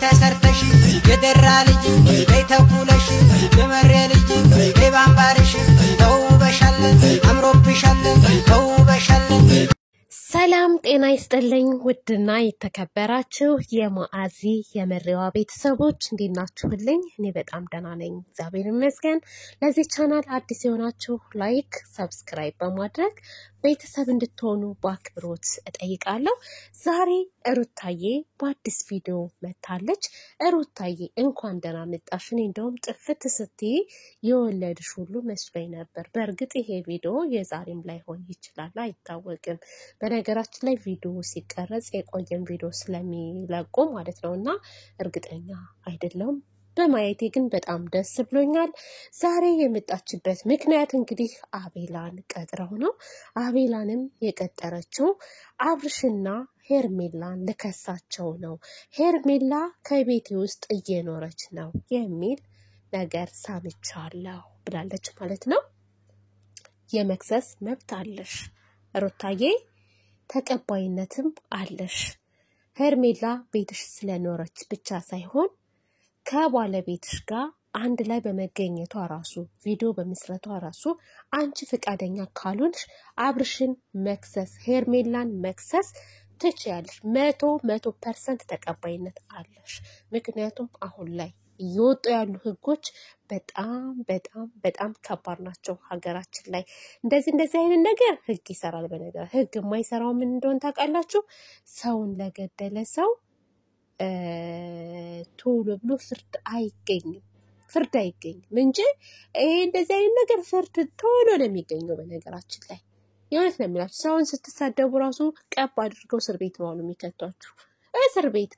ተሰርተሽ የደራ ልጅ በይተኩለሽ የመሬ ልጅ በባምባርሽ ተውበሻለን አምሮብሻለን ተውበሻለን። ሰላም ጤና ይስጥልኝ ውድና የተከበራችሁ የማዓዚ የመሪዋ ቤተሰቦች እንዴት ናችሁልኝ? እኔ በጣም ደህና ነኝ እግዚአብሔር ይመስገን። ለዚህ ቻናል አዲስ የሆናችሁ ላይክ ሰብስክራይብ በማድረግ ቤተሰብ እንድትሆኑ በአክብሮት እጠይቃለሁ። ዛሬ ሩታዬ በአዲስ ቪዲዮ መታለች። ሩታዬ እንኳን ደህና መጣሽ። እኔ እንደውም ጥፍት ስትይ የወለድሽ ሁሉ መስሎኝ ነበር። በእርግጥ ይሄ ቪዲዮ የዛሬም ላይሆን ይችላል አይታወቅም። በነገራችን ላይ ቪዲዮ ሲቀረጽ የቆየን ቪዲዮ ስለሚለቁ ማለት ነውና እርግጠኛ አይደለሁም። በማየቴ ግን በጣም ደስ ብሎኛል። ዛሬ የመጣችበት ምክንያት እንግዲህ አቤላን ቀጥረው ነው። አቤላንም የቀጠረችው አብርሽና ሄርሜላን ልከሳቸው ነው። ሄርሜላ ከቤቴ ውስጥ እየኖረች ነው የሚል ነገር ሰምቻለሁ ብላለች ማለት ነው። የመክሰስ መብት አለሽ ሩታዬ፣ ተቀባይነትም አለሽ። ሄርሜላ ቤትሽ ስለኖረች ብቻ ሳይሆን ከባለቤትሽ ጋር አንድ ላይ በመገኘቷ ራሱ ቪዲዮ በመስራቷ ራሱ አንቺ ፍቃደኛ ካልሆንሽ አብርሽን መክሰስ ሄርሜላን መክሰስ ትችያለሽ። 100% ተቀባይነት አለሽ። ምክንያቱም አሁን ላይ እየወጡ ያሉ ህጎች በጣም ከባድ ናቸው። ሀገራችን ላይ እንደዚህ አይነት ነገር ህግ ይሰራል። በነገር ህግ የማይሰራው ምን እንደሆነ ታውቃላችሁ? ሰውን ለገደለ ሰው ቶሎ ብሎ ፍርድ አይገኝም እንጂ ይሄ እንደዚህ አይነት ነገር ፍርድ ቶሎ ነው የሚገኘው። በነገራችን ላይ የእውነት ነው የሚላችሁ። ሰውን ስትሳደቡ ራሱ ቀብ አድርገው እስር ቤት ነው የሚከቷችሁ። እስር ቤት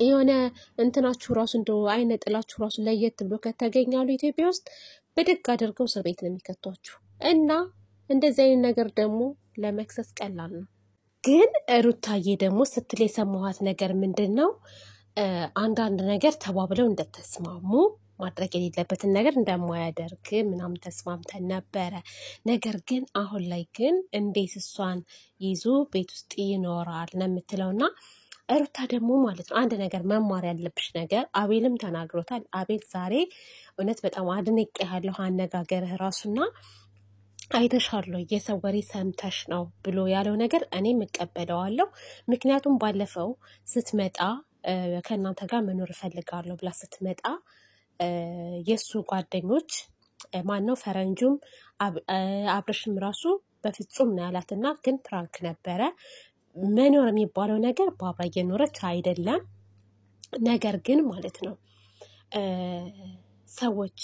የሆነ እንትናችሁ ራሱ እንደው አይነ ጥላችሁ ራሱ ለየት ብሎ ከተገኛሉ ኢትዮጵያ ውስጥ ብድግ አድርገው እስር ቤት ነው የሚከቷችሁ። እና እንደዚህ አይነት ነገር ደግሞ ለመክሰስ ቀላል ነው። ግን ሩታዬ ደግሞ ስትል የሰማኋት ነገር ምንድን ነው? አንዳንድ ነገር ተባብለው እንደተስማሙ ማድረግ የሌለበትን ነገር እንደማያደርግ ምናምን ተስማምተን ነበረ። ነገር ግን አሁን ላይ ግን እንዴት እሷን ይዞ ቤት ውስጥ ይኖራል ነው የምትለውና ሩታ ደግሞ ማለት ነው አንድ ነገር መማር ያለብሽ ነገር፣ አቤልም ተናግሮታል። አቤል ዛሬ እውነት በጣም አድንቄ ያለሁ አነጋገርህ ራሱና አይተሻለሁ የሰው ወሬ ሰምተሽ ነው ብሎ ያለው ነገር እኔም እቀበለዋለሁ። ምክንያቱም ባለፈው ስትመጣ ከእናንተ ጋር መኖር እፈልጋለሁ ብላ ስትመጣ የእሱ ጓደኞች ማነው ፈረንጁም አብርሽም ራሱ በፍጹም ነው ያላትና ግን ፕራንክ ነበረ። መኖር የሚባለው ነገር በአብራ እየኖረች አይደለም። ነገር ግን ማለት ነው ሰዎች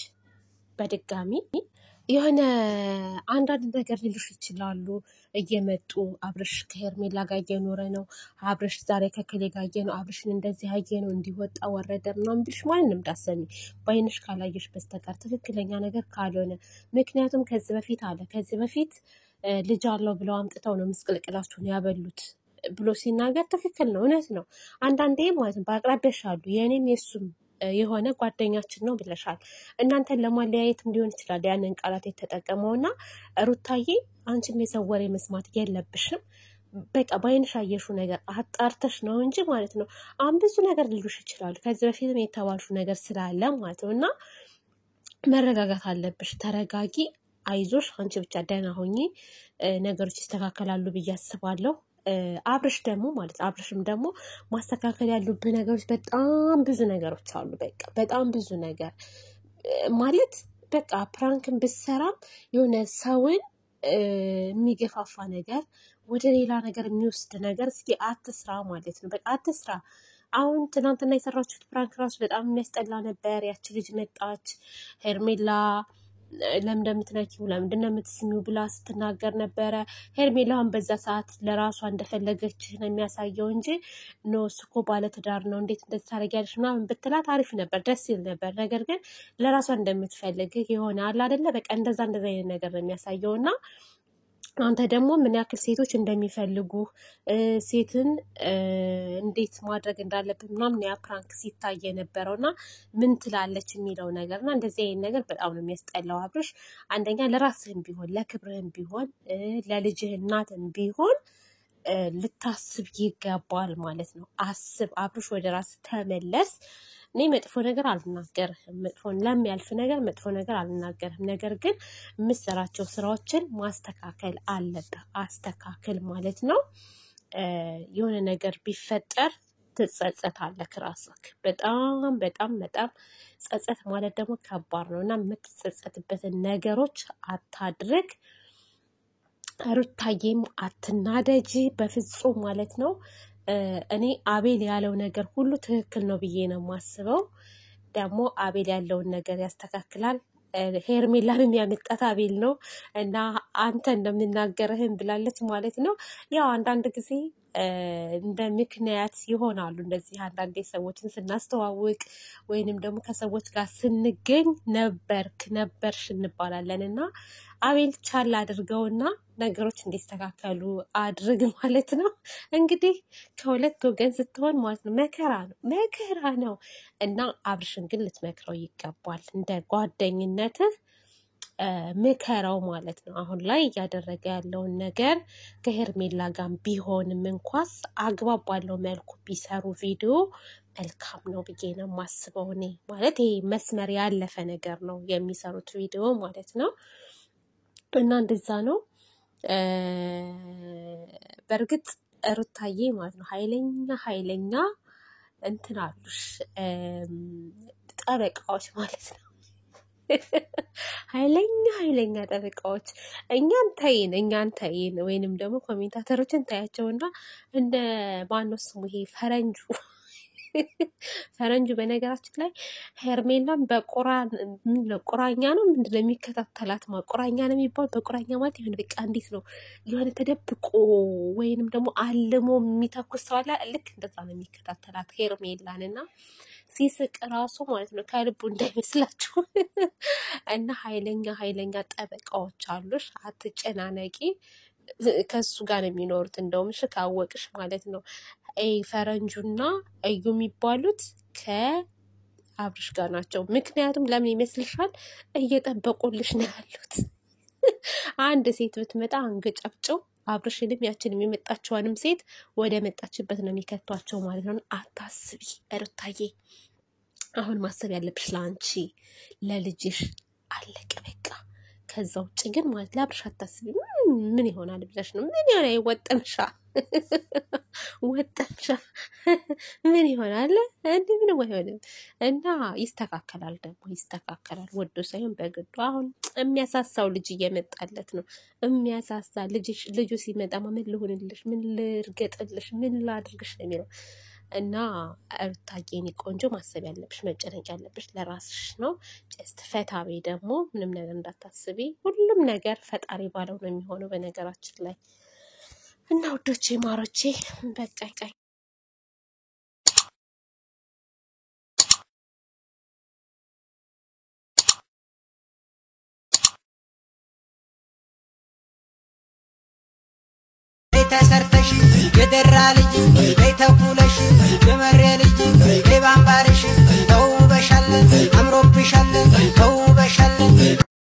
በድጋሚ የሆነ አንዳንድ ነገር ሊሉሽ ይችላሉ። እየመጡ አብርሽ ከሄርሜላ ጋር እየኖረ ነው፣ አብርሽ ዛሬ ከከሌ ጋር ነው፣ አብርሽን እንደዚህ አየ ነው እንዲወጣ ወረደ ምናምን ብልሽ ማንንም እንዳሰሚ ባይንሽ ካላየሽ በስተቀር ትክክለኛ ነገር ካልሆነ። ምክንያቱም ከዚህ በፊት ልጅ አለው ብለው አምጥተው ነው ምስቅልቅላችሁን ያበሉት ብሎ ሲናገር ትክክል ነው፣ እውነት ነው። አንዳንዴ ማለት ነው በአቅራቢያሽ አሉ የእኔም የሱም የሆነ ጓደኛችን ነው ብለሻል። እናንተን ለማለያየትም ሊሆን ይችላል ያንን ቃላት የተጠቀመውና ሩታዬ አንቺም የሰው ወሬ መስማት የለብሽም። በቃ ባይንሽ አየሹ ነገር አጣርተሽ ነው እንጂ ማለት ነው። አሁን ብዙ ነገር ሊሉሽ ይችላሉ ከዚህ በፊትም የተባልሹ ነገር ስላለ ማለት ነው። እና መረጋጋት አለብሽ። ተረጋጊ፣ አይዞሽ፣ አንቺ ብቻ ደህና ሆኚ፣ ነገሮች ይስተካከላሉ ብዬ አስባለሁ። አብርሽ ደግሞ ማለት አብርሽም ደግሞ ማስተካከል ያሉብህ ነገሮች በጣም ብዙ ነገሮች አሉ። በጣም ብዙ ነገር ማለት በቃ ፕራንክን ብትሰራም የሆነ ሰውን የሚገፋፋ ነገር ወደ ሌላ ነገር የሚወስድ ነገር እስኪ አትስራ ማለት ነው። በቃ አትስራ። አሁን ትናንትና የሰራችሁት ፕራንክ ራሱ በጣም የሚያስጠላ ነበር። ያቺ ልጅ መጣች ሄርሜላ ለምን እንደምትነኪው ለምንድን ነው የምትስሚው ብላ ስትናገር ነበረ። ሄርሜላን በዛ ሰዓት ለራሷ እንደፈለገች ነው የሚያሳየው እንጂ ኖ እሱ እኮ ባለትዳር ነው እንዴት እንደዚህ ታደርጊያለሽ ምናምን ብትላት አሪፍ ነበር፣ ደስ ይል ነበር። ነገር ግን ለራሷ እንደምትፈልግ የሆነ አለ አይደለ በቃ እንደዛ አይነት ነገር ነው የሚያሳየው። እና አንተ ደግሞ ምን ያክል ሴቶች እንደሚፈልጉ ሴትን እንዴት ማድረግ እንዳለብን ምናምን ያ ፕራንክ ሲታይ የነበረውና ምን ትላለች የሚለው ነገርና እንደዚህ አይነት ነገር በጣም ነው የሚያስጠላው። አብርሽ አንደኛ ለራስህም ቢሆን ለክብርህም ቢሆን ለልጅህ እናትም ቢሆን ልታስብ ይገባል ማለት ነው። አስብ አብርሽ፣ ወደ ራስ ተመለስ። እኔ መጥፎ ነገር አልናገርህም፣ ለሚያልፍ ነገር መጥፎ ነገር አልናገርህም። ነገር ግን የምሰራቸው ስራዎችን ማስተካከል አለብህ። አስተካክል ማለት ነው። የሆነ ነገር ቢፈጠር ትጸጸታለህ ራስህ። በጣም በጣም በጣም ጸጸት ማለት ደግሞ ከባድ ነው እና የምትጸጸትበትን ነገሮች አታድርግ። ሩታዬም አትናደጂ በፍጹም ማለት ነው። እኔ አቤል ያለው ነገር ሁሉ ትክክል ነው ብዬ ነው የማስበው። ደግሞ አቤል ያለውን ነገር ያስተካክላል። ሄርሜላንም ያመጣት አቤል ነው እና አንተ እንደምናገርህን ብላለች ማለት ነው። ያው አንዳንድ ጊዜ እንደ ምክንያት ይሆናሉ እንደዚህ አንዳንዴ ሰዎችን ስናስተዋውቅ ወይንም ደግሞ ከሰዎች ጋር ስንገኝ ነበርሽ እንባላለን እና አቤል ቻል አድርገውና ነገሮች እንዲስተካከሉ አድርግ ማለት ነው። እንግዲህ ከሁለት ወገን ስትሆን ማለት ነው መከራ ነው እና አብርሽን ግን ልትመክረው ይገባል። እንደ ጓደኝነትህ ምከረው ማለት ነው። አሁን ላይ እያደረገ ያለውን ነገር ከሄርሜላ ጋር ቢሆንም እንኳስ አግባብ ባለው መልኩ ቢሰሩ ቪዲዮ መልካም ነው ብዬ ነው የማስበው። እኔ ማለት ይሄ መስመር ያለፈ ነገር ነው የሚሰሩት ቪዲዮ ማለት ነው እና እንደዛ ነው። በእርግጥ ሩታዬ ማለት ነው ኃይለኛ እንትን አሉሽ ጠበቃዎች ማለት ነው። ኃይለኛ ጠበቃዎች። እኛን ተይን ወይንም ደግሞ ኮሜንታተሮችን ታያቸውና እንደ ማነው ስሙ ይሄ ፈረንጁ በነገራችን ላይ ሄርሜላን ቁራኛ ነው ምንድነው የሚከታተላት? ቁራኛ ነው የሚባል። በቁራኛ ማለት የሆነ በቃ እንዴት ነው የሆነ ተደብቆ ወይንም ደግሞ አልሞ የሚተኩስ ሰው አለ። ልክ እንደዛ ነው የሚከታተላት ሄርሜላን እና ሲስቅ ራሱ ማለት ነው ከልቡ እንዳይመስላችሁ እና ኃይለኛ ጠበቃዎች አሉሽ። አትጨናነቂ። ከሱ ጋር ነው የሚኖሩት። እንደውም ካወቅሽ ማለት ነው ፈረንጁና እዩ የሚባሉት ከአብርሽ ጋር ናቸው። ምክንያቱም ለምን ይመስልሻል? እየጠበቁልሽ ነው ያሉት። አንድ ሴት ብትመጣ አንገጫጭው አብርሽንም ያችንም የመጣችዋንም ሴት ወደ መጣችበት ነው የሚከቷቸው ማለት ነው። አታስቢ ሩታዬ፣ አሁን ማሰብ ያለብሽ ለአንቺ ለልጅሽ አለቀ በቃ። ከዛ ውጭ ግን ማለት ለአብርሽ አታስቢ። ምን ይሆናል ብለሽ ነው? ምን ይሆናል? ወጠምሻ ምን ይሆናል? እንዴ ምንም አይሆንም። እና ይስተካከላል፣ ደግሞ ይስተካከላል። ወዶ ሳይሆን በግዱ። አሁን የሚያሳሳው ልጅ እየመጣለት ነው። የሚያሳሳ ልጁ ሲመጣ ምን ልሁንልሽ፣ ምን ልርገጥልሽ፣ ምን ላድርግሽ ነው የሚለው። እና ሩታዬ የኔ ቆንጆ ማሰብ ያለብሽ መጨነቅ ያለብሽ ለራስሽ ነው። ጀስት ፈታቤ ደግሞ ምንም ነገር እንዳታስቢ። ሁሉም ነገር ፈጣሪ ባለው ነው የሚሆነው በነገራችን ላይ እና ውዶቼ ማሮቼ በቃ ቀይ ተሰርተሽ የደራ ልጅ ተኩለ